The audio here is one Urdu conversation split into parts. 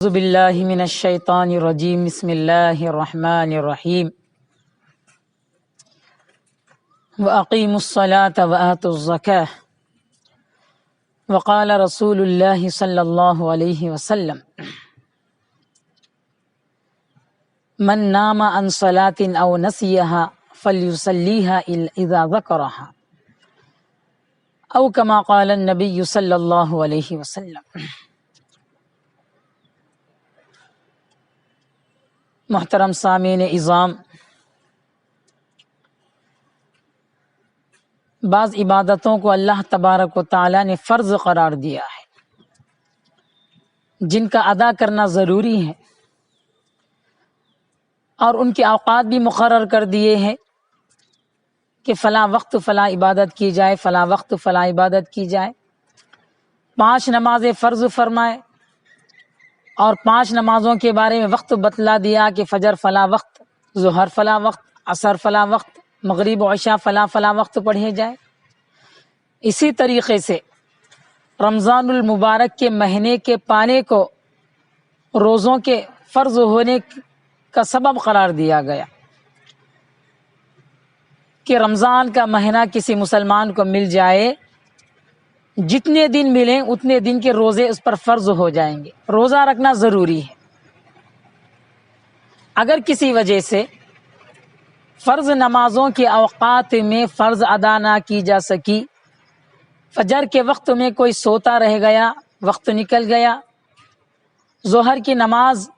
اعوذ باللہ من الشیطان الرجیم بسم اللہ الرحمن الرحیم وَأَقِيمُوا الصَّلَاةَ وَآتُوا الزَّكَاةَ وقال رسول اللہ صلی اللہ علیہ وسلم من نام عن صلاة او نسیها فلیصلیها اذا ذکرها او کما قال النبی صلی اللہ علیہ وسلم۔ محترم سامعین عظام، بعض عبادتوں کو اللہ تبارک و تعالی نے فرض قرار دیا ہے، جن کا ادا کرنا ضروری ہے، اور ان کے اوقات بھی مقرر کر دیے ہیں کہ فلاں وقت فلاں عبادت کی جائے، فلاں وقت فلاں عبادت کی جائے۔ 5 نمازیں فرض فرمائے اور 5 نمازوں کے بارے میں وقت بتلا دیا کہ فجر فلاں وقت، ظہر فلاں وقت، عصر فلاں وقت، مغرب و عشاء فلاں فلاں وقت پڑھے جائے۔ اسی طریقے سے رمضان المبارک کے مہینے کے پانے کو روزوں کے فرض ہونے کا سبب قرار دیا گیا کہ رمضان کا مہینہ کسی مسلمان کو مل جائے، جتنے دن ملیں اتنے دن کے روزے اس پر فرض ہو جائیں گے، روزہ رکھنا ضروری ہے۔ اگر کسی وجہ سے فرض نمازوں کے اوقات میں فرض ادا نہ کی جا سکی، فجر کے وقت میں کوئی سوتا رہ گیا، وقت نکل گیا، ظہر کی نماز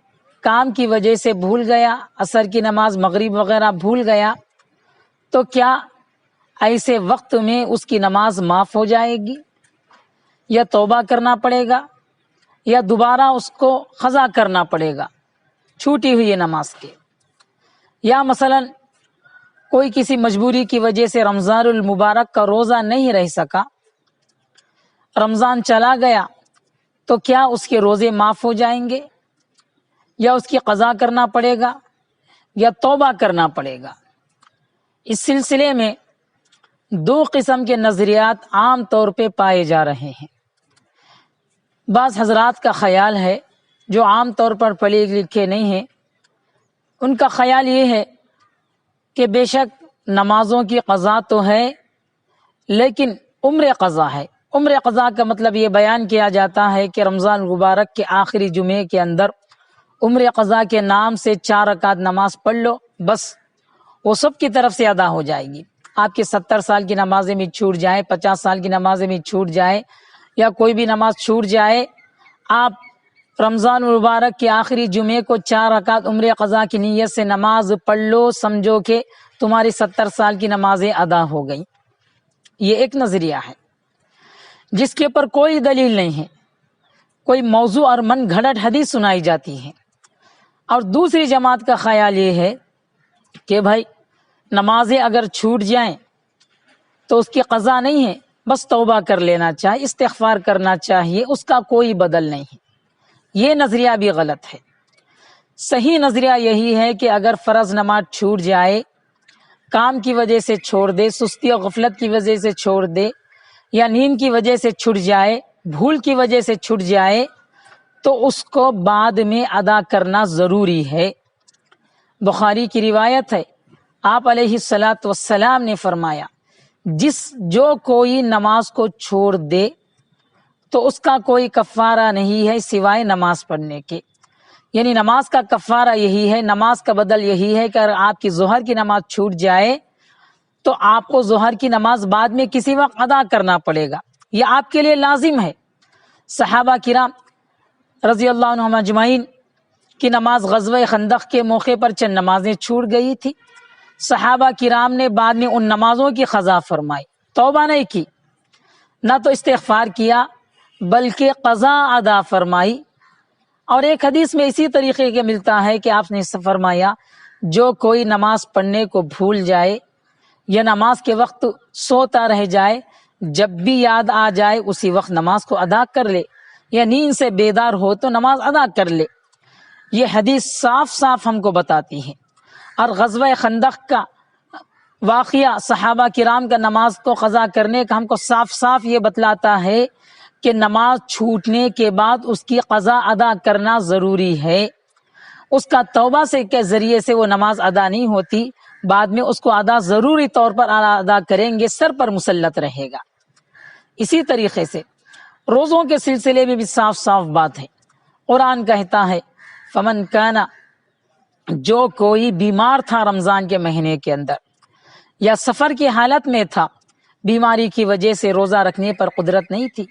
کام کی وجہ سے بھول گیا، عصر کی نماز مغرب وغیرہ بھول گیا، تو کیا ایسے وقت میں اس کی نماز معاف ہو جائے گی، یا توبہ کرنا پڑے گا، یا دوبارہ اس کو قضا کرنا پڑے گا چھوٹی ہوئی نماز کے؟ یا مثلا کوئی کسی مجبوری کی وجہ سے رمضان المبارک کا روزہ نہیں رہ سکا، رمضان چلا گیا، تو کیا اس کے روزے معاف ہو جائیں گے، یا اس کی قضا کرنا پڑے گا، یا توبہ کرنا پڑے گا؟ اس سلسلے میں 2 قسم کے نظریات عام طور پہ پائے جا رہے ہیں۔ بعض حضرات کا خیال ہے، جو عام طور پر پڑھے لکھے نہیں ہیں، ان کا خیال یہ ہے کہ بے شک نمازوں کی قضا تو ہے، لیکن عمر قضا ہے۔ عمر قضا کا مطلب یہ بیان کیا جاتا ہے کہ رمضان المبارک کے آخری جمعے کے اندر عمر قضا کے نام سے 4 رکعت نماز پڑھ لو، بس وہ سب کی طرف سے ادا ہو جائے گی۔ آپ کی 70 سال کی نمازیں بھی چھوٹ جائیں، 50 سال کی نمازیں بھی چھوٹ جائیں، یا کوئی بھی نماز چھوٹ جائے، آپ رمضان المبارک کے آخری جمعے کو 4 رکعت عمر قضا کی نیت سے نماز پڑھ لو، سمجھو کہ تمہاری 70 سال کی نمازیں ادا ہو گئیں۔ یہ ایک نظریہ ہے جس کے اوپر کوئی دلیل نہیں ہے، کوئی موضوع اور من گھڑت حدیث سنائی جاتی ہے۔ اور دوسری جماعت کا خیال یہ ہے کہ بھائی نمازیں اگر چھوٹ جائیں تو اس کی قضا نہیں ہے، بس توبہ کر لینا چاہیے، استغفار کرنا چاہیے، اس کا کوئی بدل نہیں ہے۔ یہ نظریہ بھی غلط ہے۔ صحیح نظریہ یہی ہے کہ اگر فرض نماز چھوٹ جائے، کام کی وجہ سے چھوڑ دے، سستی اور غفلت کی وجہ سے چھوڑ دے، یا نیند کی وجہ سے چھوٹ جائے، بھول کی وجہ سے چھوٹ جائے، تو اس کو بعد میں ادا کرنا ضروری ہے۔ بخاری کی روایت ہے، آپ علیہ الصلاۃ والسلام نے فرمایا، جو کوئی نماز کو چھوڑ دے تو اس کا کوئی کفارہ نہیں ہے سوائے نماز پڑھنے کے۔ یعنی نماز کا کفارہ یہی ہے، نماز کا بدل یہی ہے کہ اگر آپ کی ظہر کی نماز چھوٹ جائے تو آپ کو ظہر کی نماز بعد میں کسی وقت ادا کرنا پڑے گا، یہ آپ کے لیے لازم ہے۔ صحابہ کرام رضی اللہ عنہم اجمعین کی نماز غزوہ خندق کے موقع پر چند نمازیں چھوٹ گئی تھی، صحابہ کرام نے بعد میں ان نمازوں کی قضا فرمائی، توبہ نہیں کی، نہ تو استغفار کیا بلکہ قضا ادا فرمائی۔ اور ایک حدیث میں اسی طریقے کے ملتا ہے کہ آپ نے فرمایا، جو کوئی نماز پڑھنے کو بھول جائے یا نماز کے وقت سوتا رہ جائے، جب بھی یاد آ جائے اسی وقت نماز کو ادا کر لے، یا نیند سے بیدار ہو تو نماز ادا کر لے۔ یہ حدیث صاف صاف ہم کو بتاتی ہے۔ اور غزوہ خندق کا واقعہ صحابہ کرام کا نماز کو قضا کرنے کا ہم کو صاف صاف یہ بتلاتا ہے کہ نماز چھوٹنے کے بعد اس کی قضا ادا کرنا ضروری ہے، اس کا توبہ سے کے ذریعے سے وہ نماز ادا نہیں ہوتی، بعد میں اس کو ادا ضروری طور پر ادا کریں گے، سر پر مسلط رہے گا۔ اسی طریقے سے روزوں کے سلسلے میں بھی صاف صاف بات ہے۔ قرآن کہتا ہے فمن کانا، جو کوئی بیمار تھا رمضان کے مہینے کے اندر یا سفر کی حالت میں تھا، بیماری کی وجہ سے روزہ رکھنے پر قدرت نہیں تھی،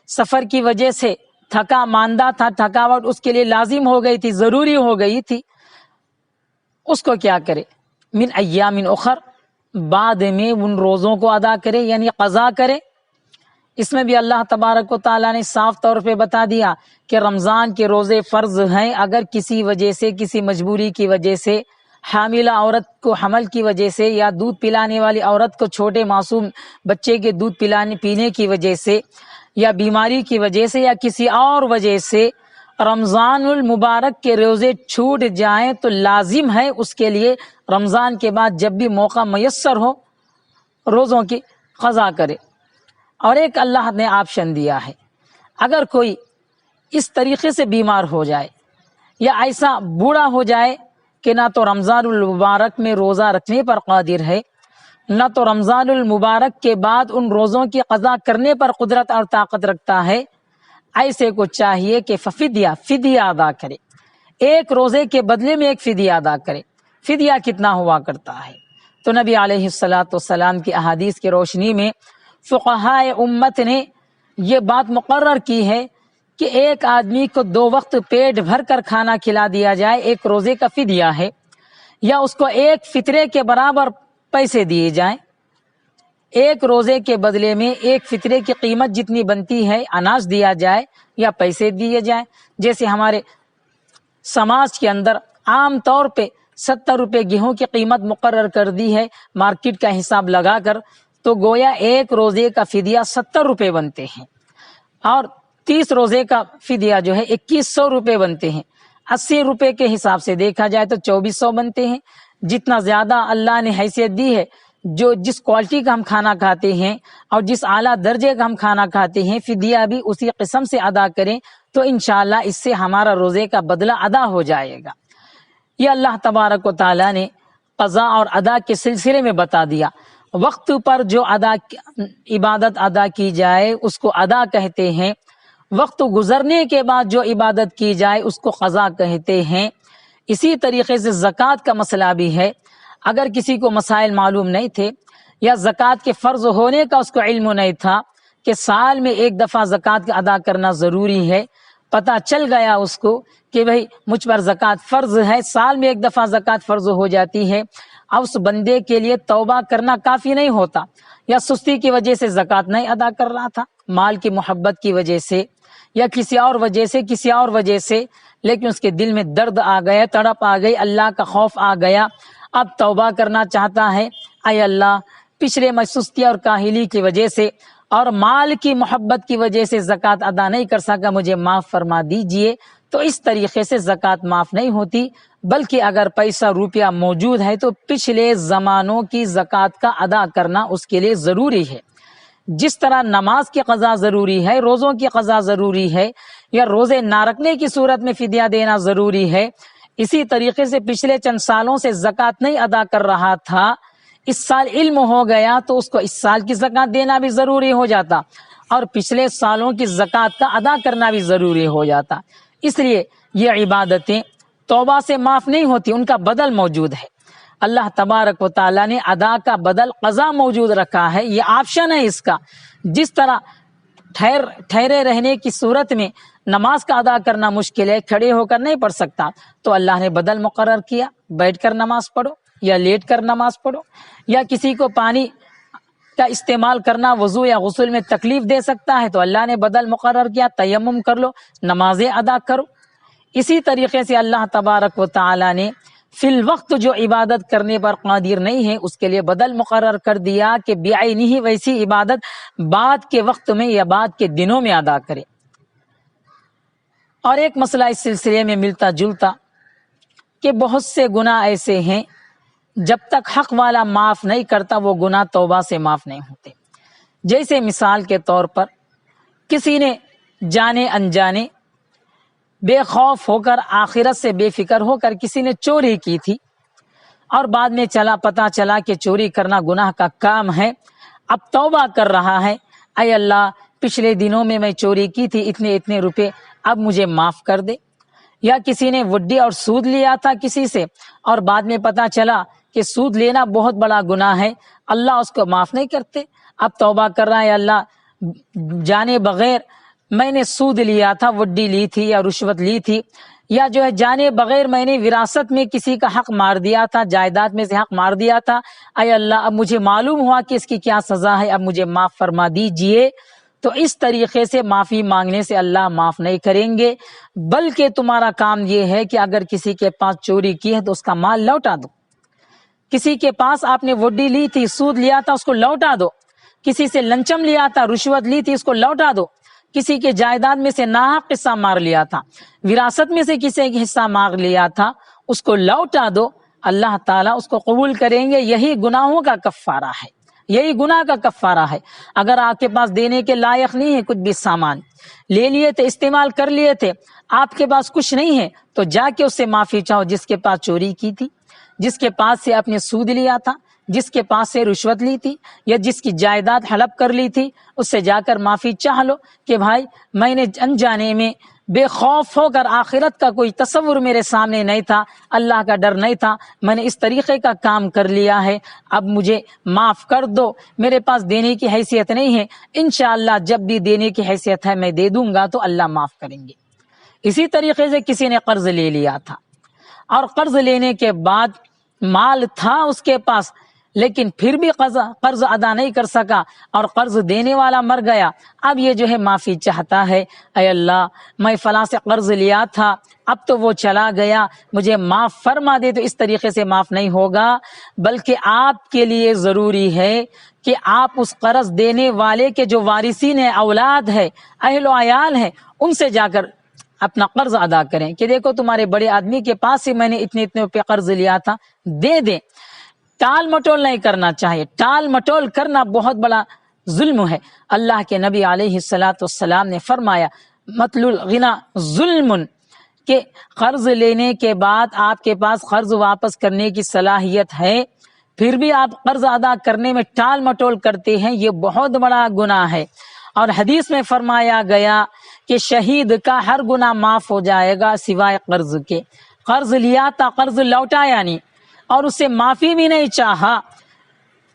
سفر کی وجہ سے تھکا ماندہ تھا، تھکاوٹ اس کے لیے لازم ہو گئی تھی، ضروری ہو گئی تھی، اس کو کیا کرے؟ من ایام اخر، بعد میں ان روزوں کو ادا کرے، یعنی قضا کرے۔ اس میں بھی اللہ تبارک و تعالیٰ نے صاف طور پہ بتا دیا کہ رمضان کے روزے فرض ہیں، اگر کسی وجہ سے، کسی مجبوری کی وجہ سے، حاملہ عورت کو حمل کی وجہ سے، یا دودھ پلانے والی عورت کو چھوٹے معصوم بچے کے دودھ پینے کی وجہ سے، یا بیماری کی وجہ سے، یا کسی اور وجہ سے رمضان المبارک کے روزے چھوٹ جائیں تو لازم ہے اس کے لیے رمضان کے بعد جب بھی موقع میسر ہو روزوں کی قضا کرے۔ اور ایک اللہ نے آپشن دیا ہے، اگر کوئی اس طریقے سے بیمار ہو جائے یا ایسا بوڑھا ہو جائے کہ نہ تو رمضان المبارک میں روزہ رکھنے پر قادر ہے، نہ تو رمضان المبارک کے بعد ان روزوں کی قضا کرنے پر قدرت اور طاقت رکھتا ہے، ایسے کو چاہیے کہ فدیہ ادا کرے، ایک روزے کے بدلے میں ایک فدیہ ادا کرے۔ فدیہ کتنا ہوا کرتا ہے؟ تو نبی علیہ السلام کی احادیث کی روشنی میں فقہاء امت نے یہ بات مقرر کی ہے کہ ایک آدمی کو 2 وقت پیٹ بھر کر کھانا کھلا دیا جائے، ایک روزے کا فدیہ ہے، یا اس کو ایک فطرے کے برابر پیسے دیے جائیں، ایک روزے کے بدلے میں ایک فطرے کی قیمت جتنی بنتی ہے اناج دیا جائے یا پیسے دیے جائیں۔ جیسے ہمارے سماج کے اندر عام طور پہ 70 روپے گیہوں کی قیمت مقرر کر دی ہے مارکیٹ کا حساب لگا کر، تو گویا ایک روزے کا فدیہ 70 روپے بنتے ہیں، اور 30 روزے کا فدیہ جو ہے 2100 روپے بنتے ہیں۔ 80 روپے کے حساب سے دیکھا جائے تو 2400 بنتے ہیں۔ جتنا زیادہ اللہ نے حیثیت دی ہے، جس کوالٹی کا ہم کھانا کھاتے ہیں اور جس اعلیٰ درجے کا ہم کھانا کھاتے ہیں، فدیہ بھی اسی قسم سے ادا کریں تو انشاءاللہ اس سے ہمارا روزے کا بدلہ ادا ہو جائے گا۔ یہ اللہ تبارک و تعالیٰ نے قضا اور ادا کے سلسلے میں بتا دیا۔ وقت پر جو عبادت ادا کی جائے اس کو ادا کہتے ہیں، وقت گزرنے کے بعد جو عبادت کی جائے اس کو قضا کہتے ہیں۔ اسی طریقے سے زکوٰۃ کا مسئلہ بھی ہے، اگر کسی کو مسائل معلوم نہیں تھے یا زکوٰۃ کے فرض ہونے کا اس کو علم نہیں تھا کہ سال میں ایک دفعہ زکوٰۃ ادا کرنا ضروری ہے، پتہ چل گیا اس کو کہ بھئی مجھ پر زکوٰۃ فرض ہے، سال میں ایک دفعہ زکوٰۃ فرض ہو جاتی ہے، اب اس بندے کے لیے توبہ کرنا کافی نہیں ہوتا، یا سستی کی وجہ سے زکوٰۃ نہیں ادا کر رہا تھا، مال کی محبت کی وجہ سے یا کسی اور وجہ سے، لیکن اس کے دل میں درد آ گیا، تڑپ آ گئی، اللہ کا خوف آ گیا، اب توبہ کرنا چاہتا ہے، اے اللہ پچھلے میں سستی اور کاہلی کی وجہ سے اور مال کی محبت کی وجہ سے زکوٰۃ ادا نہیں کر سکا، مجھے معاف فرما دیجئے۔ تو اس طریقے سے زکوٰۃ معاف نہیں ہوتی، بلکہ اگر پیسہ روپیہ موجود ہے تو پچھلے زمانوں کی زکوٰۃ کا ادا کرنا اس کے لیے ضروری ہے۔ جس طرح نماز کی قضا ضروری ہے، روزوں کی قضا ضروری ہے، یا روزے نہ رکھنے کی صورت میں فدیہ دینا ضروری ہے، اسی طریقے سے پچھلے چند سالوں سے زکوٰۃ نہیں ادا کر رہا تھا، اس سال علم ہو گیا تو اس کو اس سال کی زکوٰۃ دینا بھی ضروری ہو جاتا، اور پچھلے سالوں کی زکوٰۃ کا ادا کرنا بھی ضروری ہو جاتا۔ اس لیے یہ عبادتیں توبہ سے معاف نہیں ہوتی، ان کا بدل موجود ہے۔ اللہ تبارک و تعالیٰ نے ادا کا بدل قضا موجود رکھا ہے، یہ آپشن ہے اس کا۔ جس طرح ٹھہرے رہنے کی صورت میں نماز کا ادا کرنا مشکل ہے، کھڑے ہو کر نہیں پڑھ سکتا، تو اللہ نے بدل مقرر کیا، بیٹھ کر نماز پڑھو یا لیٹ کر نماز پڑھو، یا کسی کو پانی کا استعمال کرنا وضو یا غسل میں تکلیف دے سکتا ہے تو اللہ نے بدل مقرر کیا، تیمم کر لو، نمازیں ادا کرو۔ اسی طریقے سے اللہ تبارک و تعالی نے فی الوقت جو عبادت کرنے پر قادر نہیں ہے اس کے لیے بدل مقرر کر دیا کہ بعینہ ویسی عبادت بعد کے وقت میں یا بعد کے دنوں میں ادا کرے۔ اور ایک مسئلہ اس سلسلے میں ملتا جلتا کہ بہت سے گناہ ایسے ہیں جب تک حق والا معاف نہیں کرتا وہ گناہ توبہ سے معاف نہیں ہوتے۔ جیسے مثال کے طور پر کسی نے جانے انجانے بے خوف ہو کر، آخرت سے بے فکر ہو کر کسی نے چوری کی تھی، اور بعد میں پتہ چلا کہ چوری کرنا گناہ کا کام ہے، اب توبہ کر رہا ہے، اے اللہ پچھلے دنوں میں چوری کی تھی اتنے روپے، اب مجھے معاف کر دے۔ یا کسی نے وڈی اور سود لیا تھا کسی سے، اور بعد میں پتہ چلا کہ سود لینا بہت بڑا گناہ ہے، اللہ اس کو معاف نہیں کرتے، اب توبہ کر رہا ہے، اللہ جانے بغیر میں نے سود لیا تھا، وڈی لی تھی یا رشوت لی تھی، یا جانے بغیر میں نے وراثت میں کسی کا حق مار دیا تھا، جائیداد میں سے حق مار دیا تھا، اے اللہ اب مجھے معلوم ہوا کہ اس کی کیا سزا ہے، اب مجھے معاف فرما دیجئے۔ تو اس طریقے سے معافی مانگنے سے اللہ معاف نہیں کریں گے، بلکہ تمہارا کام یہ ہے کہ اگر کسی کے پاس چوری کی ہے تو اس کا مال لوٹا دو، کسی کے پاس آپ نے وڈی لی تھی، سود لیا تھا، اس کو لوٹا دو، کسی سے لنچم لیا تھا، رشوت لی تھی، اس کو لوٹا دو، کسی کے جائیداد میں سے ناحق حصہ مار لیا تھا، وراثت میں سے کسی کا حصہ مار لیا تھا، اس کو لوٹا دو، اللہ تعالیٰ اس کو قبول کریں گے۔ یہی گناہوں کا کفارہ ہے، یہی گناہ کا کفارہ ہے۔ اگر آپ کے پاس دینے کے لائق نہیں ہے، کچھ بھی سامان لے لیے تھے، استعمال کر لیے تھے، آپ کے پاس کچھ نہیں ہے، تو جا کے اس سے معافی چاہو، جس کے پاس چوری کی تھی، جس کے پاس سے آپ نے سود لیا تھا، جس کے پاس سے رشوت لی تھی، یا جس کی جائیداد ہڑپ کر لی تھی، اس سے جا کر معافی چاہ لو کہ بھائی میں نے انجانے میں بے خوف ہو کر، آخرت کا کوئی تصور میرے سامنے نہیں تھا، اللہ کا ڈر نہیں تھا، میں نے اس طریقے کا کام کر لیا ہے، اب مجھے معاف کر دو، میرے پاس دینے کی حیثیت نہیں ہے، انشاءاللہ جب بھی دینے کی حیثیت ہے میں دے دوں گا تو اللہ معاف کریں گے۔ اسی طریقے سے کسی نے قرض لے لیا تھا، اور قرض لینے کے بعد مال تھا اس کے پاس، لیکن پھر بھی قرض ادا نہیں کر سکا اور قرض دینے والا مر گیا، اب یہ معافی چاہتا ہے، اے اللہ میں فلاں سے قرض لیا تھا، اب تو وہ چلا گیا، مجھے معاف فرما دے۔ تو اس طریقے سے معاف نہیں ہوگا، بلکہ آپ کے لیے ضروری ہے کہ آپ اس قرض دینے والے کے جو وارثین ہیں، اولاد ہے، اہل و عیال ہے، ان سے جا کر اپنا قرض ادا کریں کہ دیکھو تمہارے بڑے آدمی کے پاس سے میں نے اتنے روپے قرض لیا تھا، دے دیں۔ ٹال مٹول نہیں کرنا چاہیے، ٹال مٹول کرنا بہت بڑا ظلم ہے۔ اللہ کے نبی علیہ السلام نے فرمایا مطلع الغنا ظلم، کہ قرض لینے کے بعد آپ کے پاس قرض واپس کرنے کی صلاحیت ہے، پھر بھی آپ قرض ادا کرنے میں ٹال مٹول کرتے ہیں، یہ بہت بڑا گناہ ہے۔ اور حدیث میں فرمایا گیا کہ شہید کا ہر گناہ معاف ہو جائے گا سوائے قرض کے۔ قرض لیا تھا، قرض لوٹایا نہیں اور اس سے معافی بھی نہیں چاہا،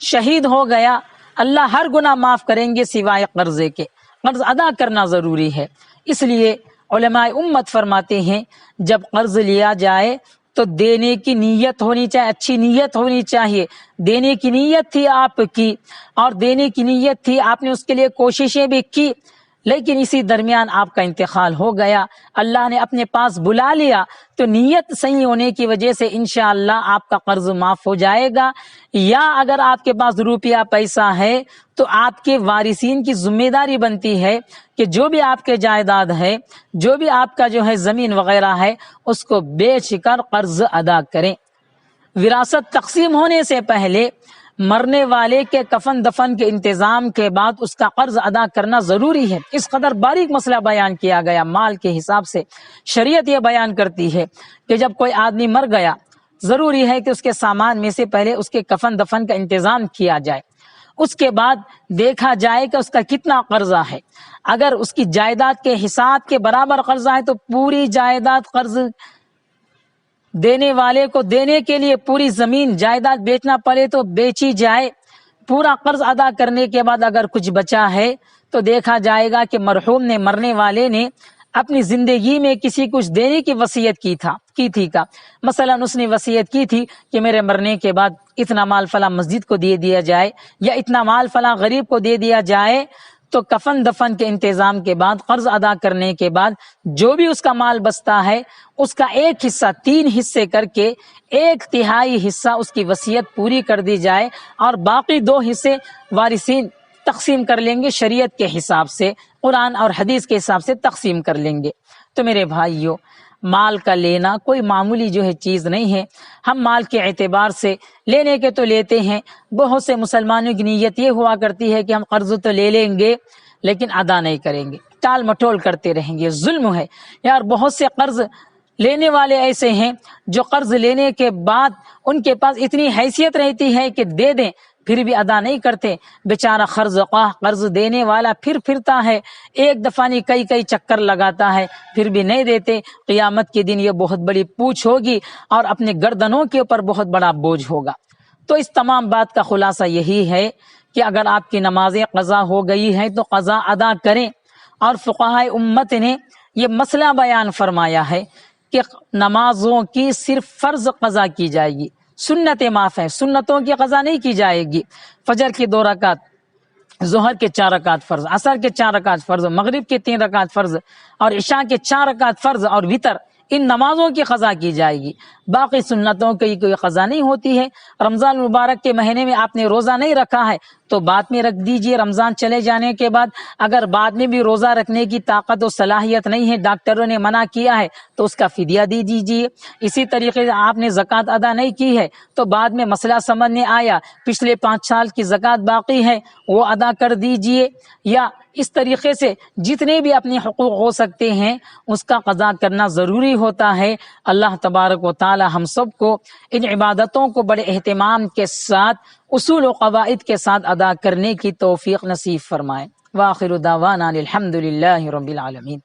شہید ہو گیا، اللہ ہر گناہ معاف کریں گے سوائے قرضے کے۔ قرض ادا کرنا ضروری ہے، اس لیے علماء امت فرماتے ہیں جب قرض لیا جائے تو دینے کی نیت ہونی چاہیے، اچھی نیت ہونی چاہیے۔ دینے کی نیت تھی آپ کی، اور دینے کی نیت تھی، آپ نے اس کے لیے کوششیں بھی کی، لیکن اسی درمیان آپ کا انتقال ہو گیا، اللہ نے اپنے پاس بلا لیا، تو نیت صحیح ہونے کی وجہ سے انشاءاللہ آپ کا قرض معاف ہو جائے گا۔ یا اگر آپ کے پاس روپیہ پیسہ ہے تو آپ کے وارثین کی ذمہ داری بنتی ہے کہ جو بھی آپ کے جائیداد ہے، جو بھی آپ کا زمین وغیرہ ہے، اس کو بیچ کر قرض ادا کریں۔ وراثت تقسیم ہونے سے پہلے مرنے والے کے کفن دفن کے انتظام کے بعد اس کا قرض ادا کرنا ضروری ہے۔ اس قدر باریک مسئلہ بیان کیا گیا مال کے حساب سے۔ شریعت یہ بیان کرتی ہے کہ جب کوئی آدمی مر گیا، ضروری ہے کہ اس کے سامان میں سے پہلے اس کے کفن دفن کا انتظام کیا جائے، اس کے بعد دیکھا جائے کہ اس کا کتنا قرضہ ہے۔ اگر اس کی جائیداد کے حساب کے برابر قرضہ ہے تو پوری جائیداد قرض دینے والے کو دینے کے لیے پوری زمین جائیداد بیچنا پڑے تو بیچی جائے۔ پورا قرض ادا کرنے کے بعد اگر کچھ بچا ہے تو دیکھا جائے گا کہ مرحوم نے، مرنے والے نے اپنی زندگی میں کسی کچھ دینے کی وصیت کی تھی کا مثلا اس نے وصیت کی تھی کہ میرے مرنے کے بعد اتنا مال فلاں مسجد کو دے دیا جائے، یا اتنا مال فلاں غریب کو دے دیا جائے، تو کفن دفن کے انتظام کے بعد، قرض ادا کرنے کے بعد جو بھی اس کا مال بچتا ہے اس کا ایک حصہ 3 حصے کر کے 1/3 حصہ اس کی وصیت پوری کر دی جائے، اور باقی 2 حصے وارثین تقسیم کر لیں گے، شریعت کے حساب سے، قرآن اور حدیث کے حساب سے تقسیم کر لیں گے۔ تو میرے بھائیو، مال کا لینا کوئی معمولی چیز نہیں ہے۔ ہم مال کے اعتبار سے لینے کے تو لیتے ہیں، بہت سے مسلمانوں کی نیت یہ ہوا کرتی ہے کہ ہم قرض تو لے لیں گے لیکن ادا نہیں کریں گے، ٹال مٹول کرتے رہیں گے، ظلم ہے یار۔ بہت سے قرض لینے والے ایسے ہیں جو قرض لینے کے بعد ان کے پاس اتنی حیثیت رہتی ہے کہ دے دیں پھر بھی ادا نہیں کرتے، بیچارہ قرض دینے والا پھرتا ہے، ایک دفعہ نہیں کئی چکر لگاتا ہے پھر بھی نہیں دیتے۔ قیامت کے دن یہ بہت بڑی پوچھ ہوگی اور اپنے گردنوں کے اوپر بہت بڑا بوجھ ہوگا۔ تو اس تمام بات کا خلاصہ یہی ہے کہ اگر آپ کی نمازیں قضا ہو گئی ہیں تو قضا ادا کریں، اور فقہائے امت نے یہ مسئلہ بیان فرمایا ہے کہ نمازوں کی صرف فرض قضا کی جائے گی، سنتیں معاف ہیں، سنتوں کی قضا نہیں کی جائے گی۔ فجر کی 2 رکعت، ظہر کے 4 رکعت فرض، عصر کے 4 رکعت فرض، مغرب کے 3 رکعت فرض اور عشاء کے 4 رکعت فرض اور وتر، ان نمازوں کی قضا کی جائے گی۔ باقی سنتوں کی کوئی قضا نہیں ہوتی ہے۔ رمضان مبارک کے مہینے میں آپ نے روزہ نہیں رکھا ہے تو بعد میں رکھ دیجئے، رمضان چلے جانے کے بعد۔ اگر بعد میں بھی روزہ رکھنے کی طاقت و صلاحیت نہیں ہے، ڈاکٹروں نے منع کیا ہے تو اس کا فدیہ دے دیجئے۔ اسی طریقے سے آپ نے زکوٰۃ ادا نہیں کی ہے تو بعد میں مسئلہ سمجھنے آیا پچھلے 5 سال کی زکوٰۃ باقی ہے وہ ادا کر دیجئے، یا اس طریقے سے جتنے بھی اپنے حقوق ہو سکتے ہیں اس کا قضا کرنا ضروری ہوتا ہے۔ اللہ تبارک و تعالی ہم سب کو ان عبادتوں کو بڑے اہتمام کے ساتھ، اصول و قواعد کے ساتھ ادا کرنے کی توفیق نصیب فرمائے۔ وآخر دعوانا الحمد للہ رب العالمین۔